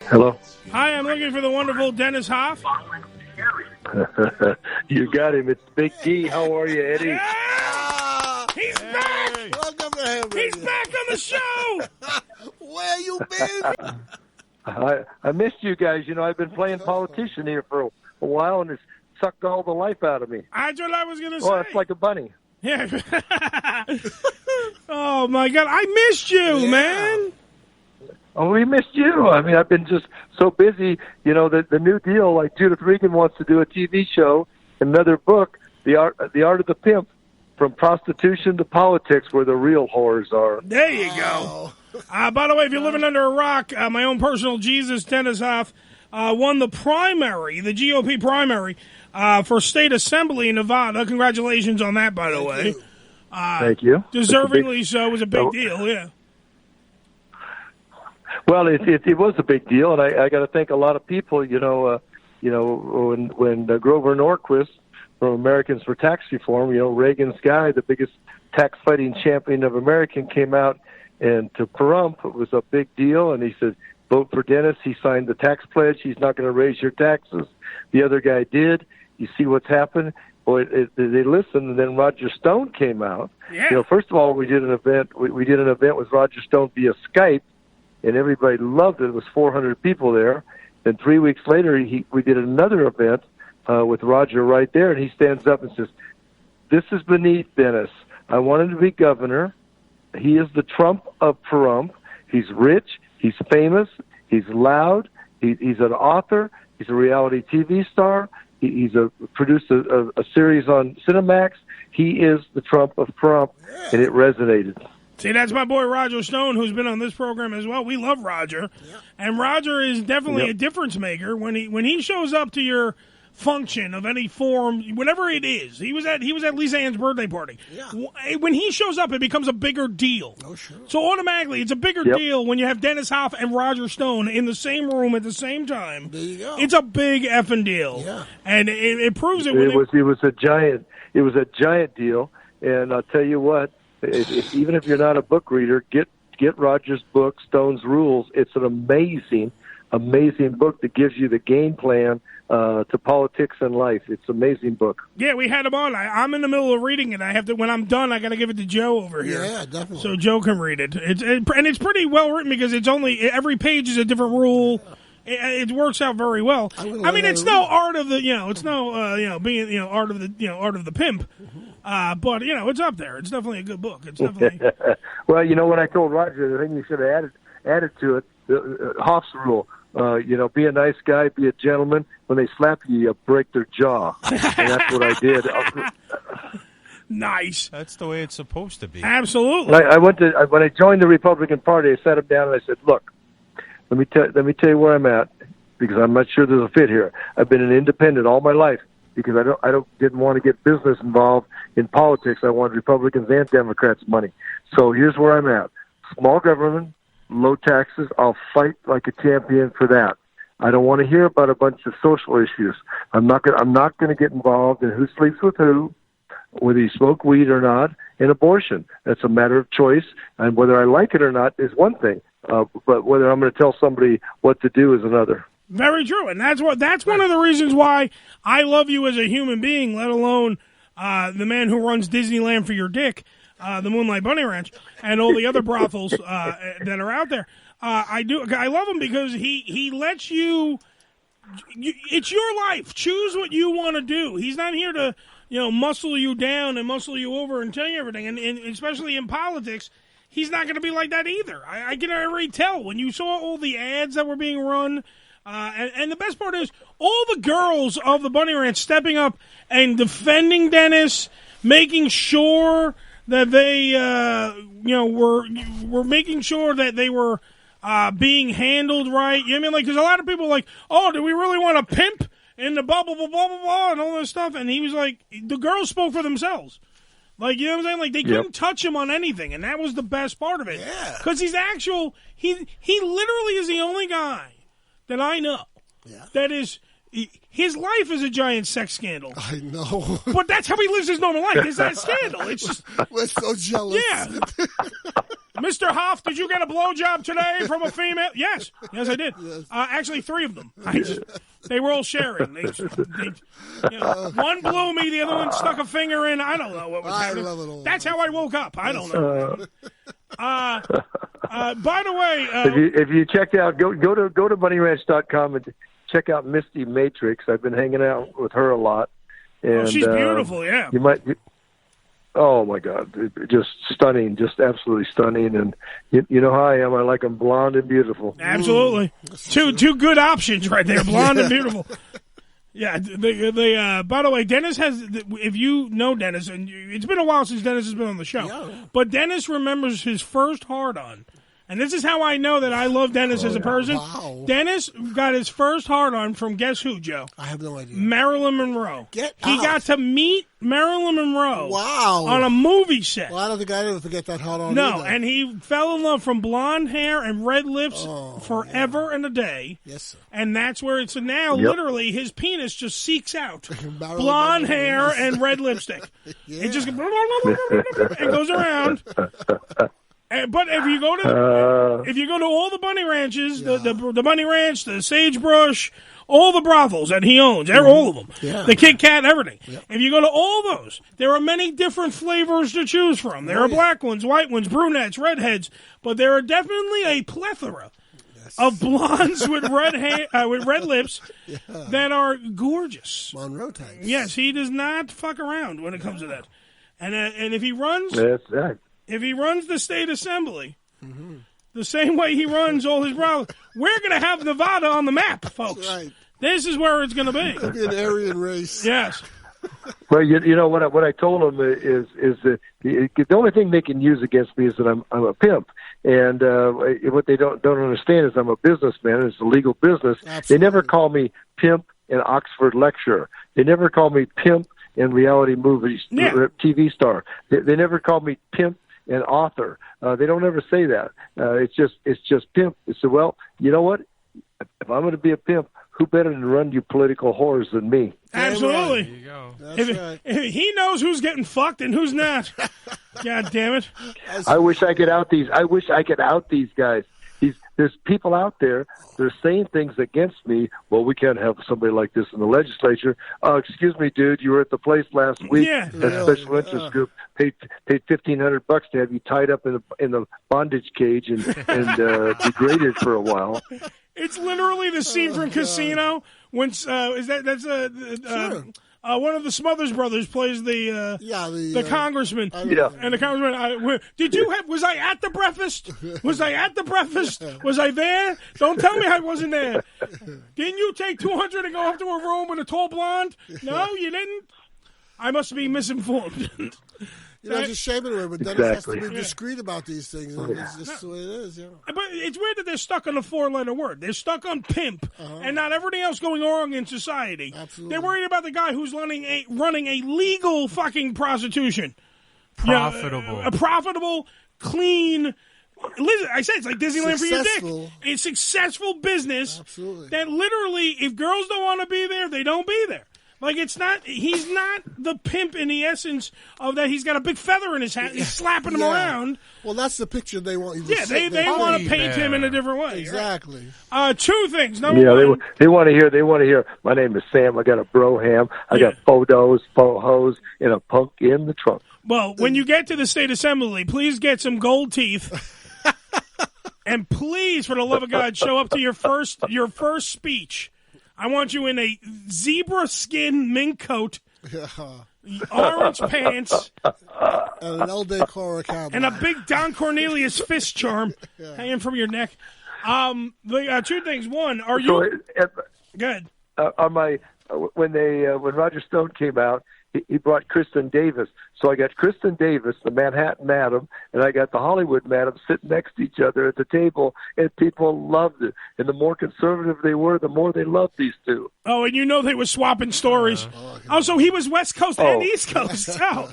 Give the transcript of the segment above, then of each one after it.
Hello. Hi, I'm looking for the wonderful Dennis Hof. You got him. It's Big D. How are you, Eddie? Yeah! He's back! Welcome to him. He's back on the show! Where you been? I missed you guys. You know, I've been playing politician here for a while, and it's sucked all the life out of me. That's what I was going to say. Oh, it's like a bunny. Yeah. Oh, my God. I missed you, man. Oh, we missed you. I mean, I've been just so busy. You know, the New Deal, like Judith Regan wants to do a TV show, another book, The Art of the Pimp, From Prostitution to Politics, where the real whores are. There you go. By the way, if you're living under a rock, my own personal Jesus, Dennis Hof, won the primary, the GOP primary, for state assembly in Nevada. Congratulations on that, by the way. Thank you. Deservingly so. It was a big deal, yeah. Well, it was a big deal, and I got to thank a lot of people. You know, when Grover Norquist from Americans for Tax Reform, you know, Reagan's guy, the biggest tax fighting champion of American, came out and to Pahrump, it was a big deal, and he said, vote for Dennis. He signed the tax pledge. He's not going to raise your taxes. The other guy did. You see what's happened. Boy, they listened, and then Roger Stone came out. Yeah. You know, first of all, we did an event. We did an event with Roger Stone via Skype, and everybody loved it. It was 400 people there. Then 3 weeks later, we did another event with Roger right there, and he stands up and says, "This is beneath Dennis. I want him to be governor. He is the Trump of Pahrump. He's rich. He's famous. He's loud. He's an author. He's a reality TV star. He's produced a series on Cinemax. He is the Trump of Pahrump," and it resonated. See, that's my boy Roger Stone, who's been on this program as well. We love Roger, and Roger is definitely a difference maker when he shows up to your function of any form, whatever it is. He was at Lisa Ann's birthday party. Yeah. When he shows up, it becomes a bigger deal. Oh, sure. So automatically, it's a bigger deal when you have Dennis Hof and Roger Stone in the same room at the same time. There you go. It's a big effing deal. Yeah. And it proves it. It was a giant deal, and I'll tell you what. Even if you're not a book reader, get Roger's book, Stone's Rules. It's an amazing book that gives you the game plan to politics and life. It's an amazing book. Yeah, we had him on. I'm in the middle of reading it. I have to. When I'm done, I got to give it to Joe over here. Yeah, definitely. So Joe can read it. And it's pretty well written because it's only every page is a different rule. It works out very well. I mean, it's no art of the it's no being art of the pimp. But it's up there. It's definitely a good book. It's definitely. Well, when I told Roger, the thing you should have added to it, Hoff's rule. Be a nice guy, be a gentleman. When they slap you, you break their jaw, and that's what I did. Nice. That's the way it's supposed to be. Absolutely. When I joined the Republican Party, I sat him down and I said, "Look, let me tell you where I'm at, because I'm not sure there's a fit here. I've been an independent all my life because I didn't want to get business involved in politics. I wanted Republicans and Democrats' money. So here's where I'm at: small government, low taxes. I'll fight like a champion for that. I don't want to hear about a bunch of social issues. I'm not going to get involved in who sleeps with who, whether you smoke weed or not, and abortion. That's a matter of choice, and whether I like it or not is one thing. But whether I'm going to tell somebody what to do is another." Very true, and that's one of the reasons why I love you as a human being, let alone the man who runs Disneyland for your dick, the Moonlight Bunny Ranch, and all the other brothels that are out there. I love him because he lets you. It's your life. Choose what you want to do. He's not here to muscle you down and muscle you over and tell you everything. And especially in politics, he's not going to be like that either. I can already tell when you saw all the ads that were being run. And the best part is all the girls of the Bunny Ranch stepping up and defending Dennis, making sure that they, were making sure that they were being handled right. You know what I mean? Like, because a lot of people are like, oh, do we really want a pimp in the blah, blah, blah, blah, blah, blah, and all this stuff? And he was like, the girls spoke for themselves. Like, you know what I'm saying? Like, they couldn't touch him on anything, and that was the best part of it. Yeah. Because he literally is the only guy that I know that is, his life is a giant sex scandal. I know. But that's how he lives his normal life. It's that scandal. It's just. We're so jealous. Yeah. Mr. Hoff, did you get a blowjob today from a female? Yes, I did. Yes. Actually, 3 of them. They were all sharing. One blew me, the other one stuck a finger in. I don't know what was happening. love it all. That's how I woke up. I don't know. By the way, if you checked out, go to bunnyranch.com and check out Misty Matrix. I've been hanging out with her a lot. And, she's beautiful. Yeah, you might. Oh my God, just stunning, just absolutely stunning. And you know how I am. I like them blonde and beautiful. Absolutely, two good options right there, blonde and beautiful. Yeah, they by the way, Dennis has. If you know Dennis, and it's been a while since Dennis has been on the show, but Dennis remembers his first hard-on. And this is how I know that I love Dennis as a person. Wow. Dennis got his first hard-on from guess who, Joe? I have no idea. Marilyn Monroe. He got to meet Marilyn Monroe. Wow. On a movie set. Well, I don't think I ever forget that hard on. No, either. and he fell in love from blonde hair and red lips forever and a day. Yes, sir. And that's where it's now. Literally, his penis just seeks out blonde hair and red lipstick. It just and goes around. But if you go to all the bunny ranches, the bunny ranch, the sagebrush, all the brothels that he owns, all of them, the Kit Kat, everything. If you go to all those, there are many different flavors to choose from. There are black ones, white ones, brunettes, redheads, but there are definitely a plethora of blondes with red hair, with red lips that are gorgeous. Monroe types. Yes, he does not fuck around when it comes to that. And if he runs. If he runs the state assembly, the same way he runs all his brothers, we're going to have Nevada on the map, folks. Right. This is where it's going to be. It'll be an Aryan race. Yes. Well, you know what I told them is that the only thing they can use against me is that I'm a pimp, and what they don't understand is I'm a businessman. It's a legal business. Absolutely. They never call me pimp and Oxford lecturer. They never call me pimp and reality movies TV star. They never call me pimp and author. They don't ever say that. It's just pimp. So, well, you know what? If I'm going to be a pimp, who better to run you political whores than me? Absolutely. There you go. If he knows who's getting fucked and who's not. God damn it. I wish I could out these guys. There's people out there that are saying things against me. Well, we can't have somebody like this in the legislature. Excuse me, dude, you were at the place last week. Yeah. That special interest group paid $1,500 to have you tied up in the bondage cage and degraded for a while. It's literally the scene from Casino when one of the Smothers Brothers plays the congressman. And the congressman, was I at the breakfast? Was I at the breakfast? Was I there? Don't tell me I wasn't there. Didn't you take $200 and go off to a room with a tall blonde? No, you didn't? I must be misinformed. Just shaming away, but Dennis has to be discreet about these things. It's just the way it is, But it's weird that they're stuck on the 4-letter word. They're stuck on pimp and not everything else going wrong in society. Absolutely. They're worried about the guy who's running a legal fucking prostitution. Profitable. A profitable, clean. Listen, I said it's like Disneyland for your dick. A successful business that literally, if girls don't want to be there, they don't be there. Like, he's not the pimp in the essence of that he's got a big feather in his hat. He's slapping him around. Well, that's the picture they want you to see. They want to paint him in a different way. Exactly. Right? 2 things. Number one. They want to hear, my name is Sam. I got a bro-ham. I got photos, faux-hose, and a punk in the trunk. Well, when you get to the state assembly, please get some gold teeth. And please, for the love of God, show up to your first speech. I want you in a zebra skin mink coat, orange pants, and an El Decor cowboy, and a big Don Cornelius fist charm hanging from your neck. The 2 things. One, are you good? When Roger Stone came out, he brought Kristen Davis. So I got Kristen Davis, the Manhattan Madam, and I got the Hollywood Madam sitting next to each other at the table, and people loved it. And the more conservative they were, the more they loved these two. Oh, and they were swapping stories. So he was West Coast and East Coast. Oh,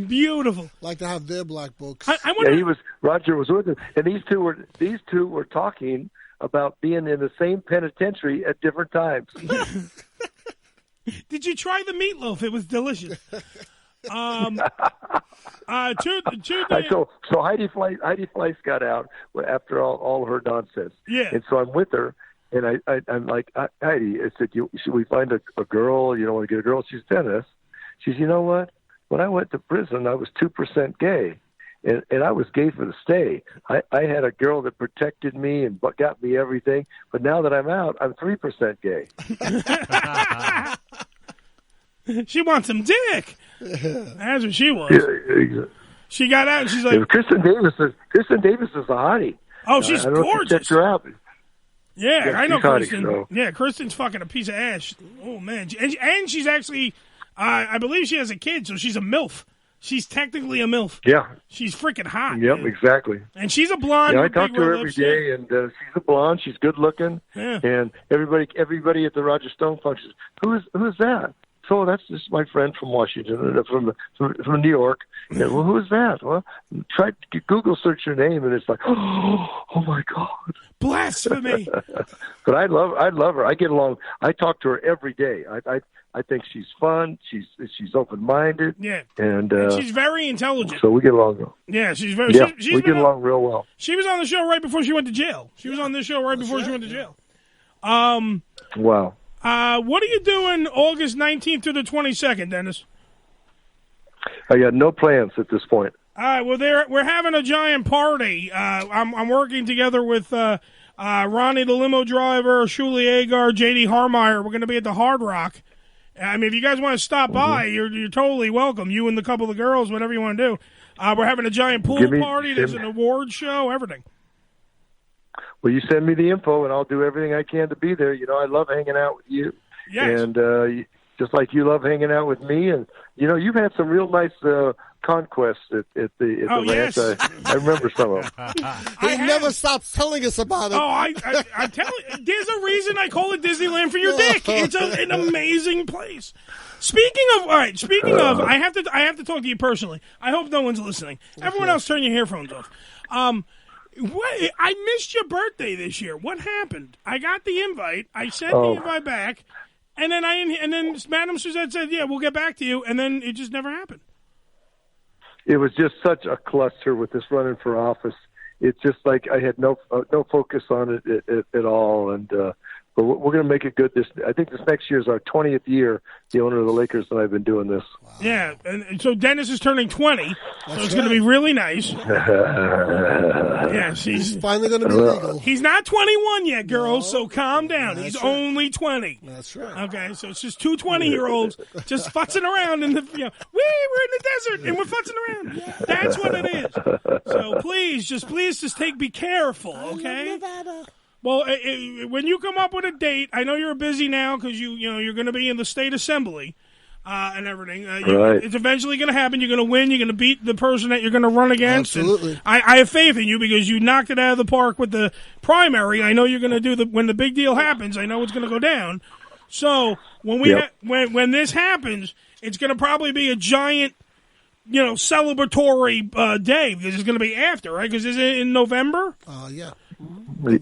beautiful. Like to have their black books. I wonder, Roger was with him, and these two were talking about being in the same penitentiary at different times. Did you try the meatloaf? It was delicious. Two So Heidi Fleiss got out after all her nonsense. Yeah. And so I'm with her, and I'm like, Heidi, I said, should we find a girl? You don't want to get a girl? She's Dennis. She said, you know what? When I went to prison, I was 2% gay. And I was gay for the stay. I had a girl that protected me and got me everything. But now that I'm out, I'm 3% gay. She wants some dick. That's what she was. Yeah. She got out and she's like, Kristen Davis is a hottie. Oh, she's I don't know if you gorgeous. checked her out. Yeah, I know Kristen. Hottie, so. Yeah, Kristen's fucking a piece of ass. Oh, man. And she's actually, I believe she has a kid, so she's a MILF. She's technically a MILF. Yeah. She's freaking hot. Yep, man. exactly. And she's a blonde. Yeah, I talk to her every day, and she's a blonde. She's good looking. Yeah. And everybody at the Roger Stone function, who's that? So that's just my friend from Washington, from New York. Yeah, well, who is that? Well, try to Google search your name, and it's like, oh my God, blasphemy! But I love her. I get along. I talk to her every day. I think she's fun. She's open-minded. Yeah, and she's very intelligent. So we get along. Yeah, she's very. Yeah, we get along real well. She was on the show right before she went to jail. She was on this show right before she went to jail. Wow. What are you doing August 19th to the 22nd, Dennis? I got no plans at this point. All right, well, we're having a giant party. I'm working together with Ronnie the limo driver, Shuli Agar, J.D. Harmeyer. We're going to be at the Hard Rock. I mean, if you guys want to stop by, you're totally welcome. You and the couple of girls, whatever you want to do. We're having a giant pool party. There's an award show, everything. Well, you send me the info, and I'll do everything I can to be there. You know, I love hanging out with you. Yes. And just like you love hanging out with me. And, you know, you've had some real nice conquests at the ranch. Yes. I remember some of them. He never stops telling us about it. Oh, I tell you, there's a reason I call it Disneyland for your dick. It's an amazing place. Speaking of, I have to talk to you personally. I hope no one's listening. Everyone else, turn your earphones off. I missed your birthday this year. What happened? I got the invite. I sent the invite back, and then Madame Suzette said, "Yeah, we'll get back to you," and then it just never happened. It was just such a cluster with this running for office. It's just like I had no focus on it at all, and but we're going to make it good. I think this next year is our 20th year. The owner of the Lakers and I have been doing this. Wow. Yeah, and so Dennis is turning 20, so it's going to be really nice. Yes, he's finally going to be legal. He's not 21 yet, girls, so calm down. He's only 20. That's right. Okay, so it's just two 20-year-olds just futzing around in the, we're in the desert and we're futzing around. Yeah. That's what it is. So please be careful, okay? Well, when you come up with a date, I know you're busy now because you're going to be in the state assembly and everything. Right. It's eventually going to happen. You're going to win. You're going to beat the person that you're going to run against. Absolutely. I have faith in you because you knocked it out of the park with the primary. I know you're going to do when the big deal happens. I know it's going to go down. So when when this happens, it's going to probably be a giant, celebratory day because it's going to be after, right? Because is it in November? Yeah.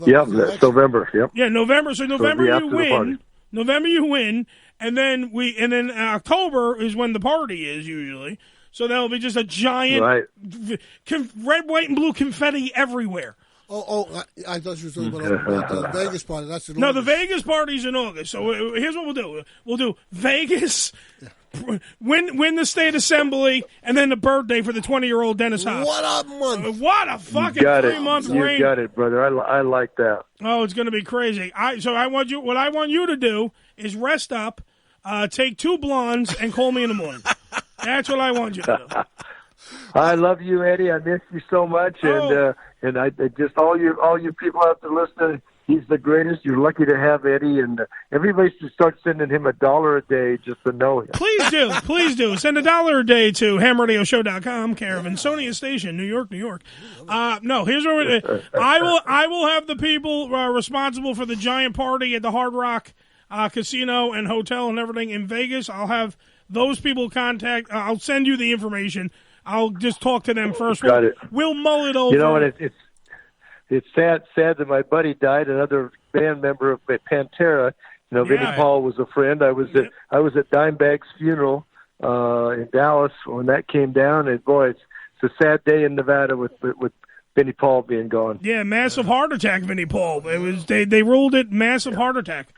Yeah, that's November. Yep. Yeah, November. So November you win. November you win, and then October is when the party is usually. So that'll be just a giant red, white, and blue confetti everywhere. I thought you were talking about the Vegas party. That's in August. No, the Vegas party's in August. So here's what we'll do. We'll do Vegas, win the state assembly, and then the birthday for the 20-year-old Dennis Hof. What a month. What a fucking 3-month reign. You got it, brother. I like that. Oh, it's going to be crazy. What I want you to do is rest up, take 2 blondes, and call me in the morning. That's what I want you to do. I love you, Eddie. I miss you so much, and I just all you people out there listening. He's the greatest. You're lucky to have Eddie, and everybody should start sending him $1 a day just to know him. Please do. Send $1 a day to hamradioshow.com, care of Ansonia Station, New York, New York. No, here's what I will have the people responsible for the giant party at the Hard Rock Casino and Hotel and everything in Vegas. I'll have those people contact. I'll send you the information. I'll just talk to them first. We'll mull it over. You know, and it's sad that my buddy died, another band member of Pantera. Vinnie Paul was a friend. I was at Dimebag's funeral in Dallas when that came down, and boy, it's a sad day in Nevada with Vinnie Paul being gone. Yeah, massive heart attack, Vinnie Paul. It was they ruled it massive heart attack.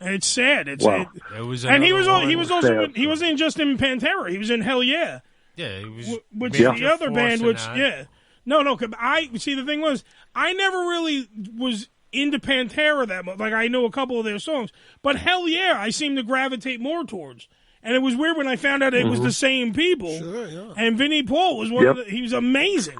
It's sad. It was, and he wasn't just in Pantera. He was in Hell Yeah. Yeah, he was. Which is the other band. No. The thing was, I never really was into Pantera that much. Like, I know a couple of their songs, but Hell Yeah, I seem to gravitate more towards. And it was weird when I found out it was the same people. Sure, yeah. And Vinnie Paul was one of the, he was amazing.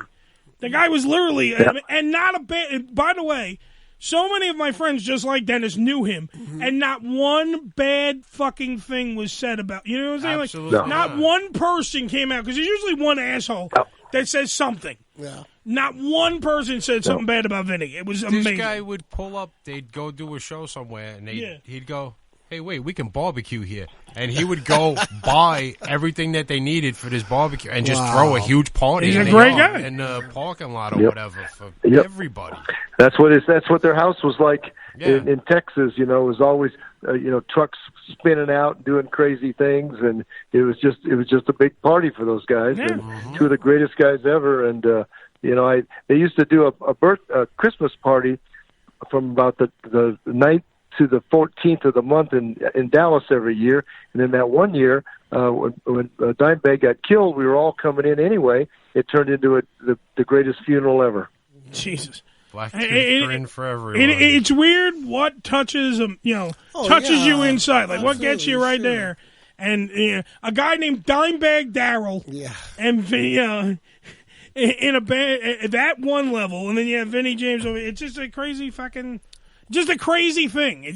The guy was literally, and not a bad, by the way, so many of my friends, just like Dennis, knew him, and not one bad fucking thing was said about, you know what I'm saying? Absolutely. Like, not one person came out, because there's usually one asshole that says something. Yeah. Not one person said something bad about Vinny. It was amazing. This guy would pull up, they'd go do a show somewhere, and he'd go, hey, wait, we can barbecue here. And he would go buy everything that they needed for this barbecue and just throw a huge party He's a great guy. in the parking lot or whatever for everybody. That's what their house was like in Texas. You know, it was always trucks spinning out and doing crazy things, and it was just a big party for those guys. Yeah. And two of the greatest guys ever. And they used to do a Christmas party from about the 9th to the 14th of the month in Dallas every year. And then that one year, when Dimebag got killed, we were all coming in anyway. It turned into the greatest funeral ever. Jesus. Black grin for everyone. It's weird what touches you inside. Like, what gets you right there. And a guy named Dimebag Darrell. Yeah. And, in a band at that one level, and then you have Vinnie James over. It's just a crazy fucking... Just a crazy thing. If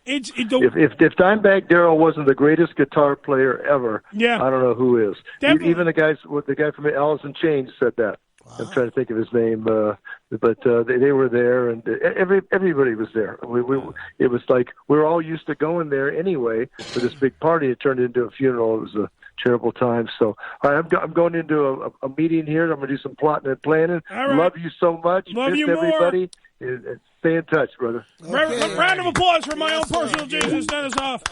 Dimebag Darrell wasn't the greatest guitar player ever, I don't know who is. Definitely. Even the guy from Alice in Chains said that. Wow. I'm trying to think of his name, but they were there, and everybody was there. It was like we were all used to going there anyway for this big party. It turned into a funeral. It was a terrible time. So, all right, I'm going into a meeting here. I'm going to do some plotting and planning. Right. Love you so much. Love you everybody. more. Stay in touch, brother. Okay. Round of applause for my own personal Jesus, Dennis Hof.